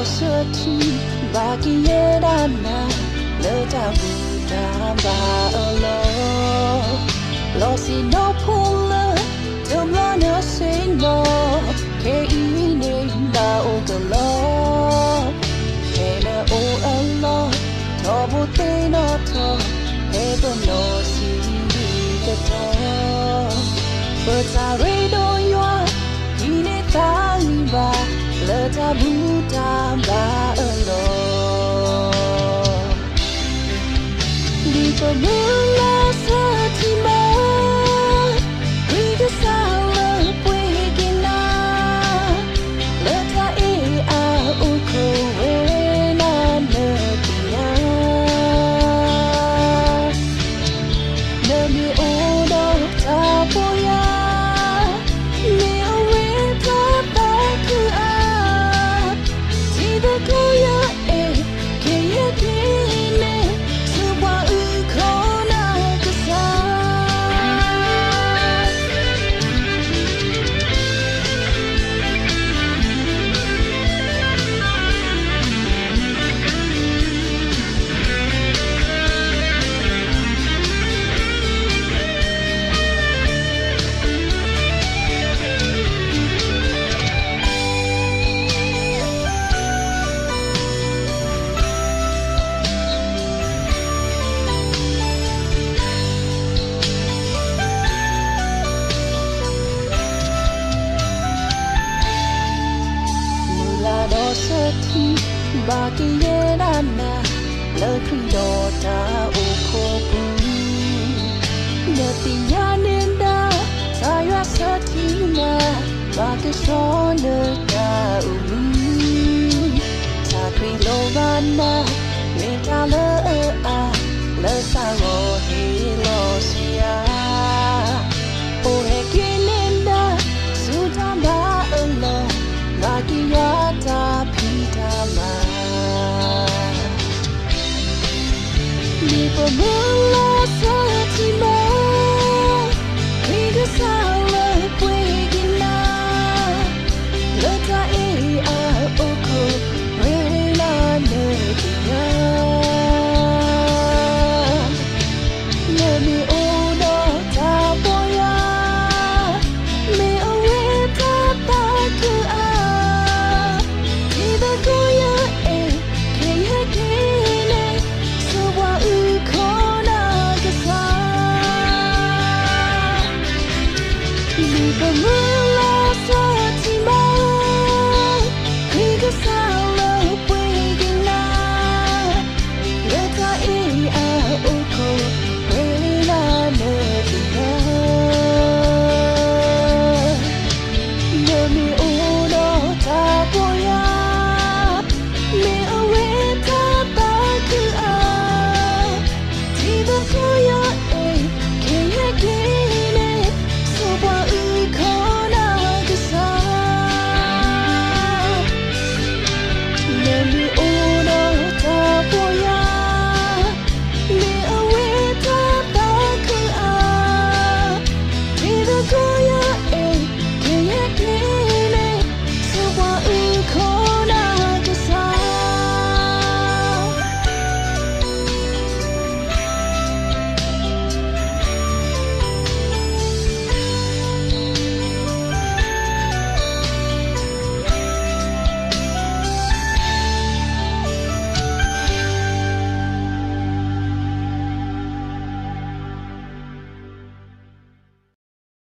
sati baki edana leta buta ba alo losi no pula tumla no singo ke ine ba ogalo ena o alo tobu te no to ebo no si to but I read on your ine taliba leta buta ba alo di pemula satima riga sala puigina leta e a uko na nebia nemi odo tapoya me aweta baku a ti the koya e ke yekine suwa ukona kasa sati baki edana le krido ta okopu neti yaninda saya sati na baki sone ta ulu sakri lovana metale a le saro hilo sia o hekininda sutamba alo baki yata pitama di pemula satima riga sala puigina leta e a oko rena nebia nemi odo tapoya me aweta baku a the moon.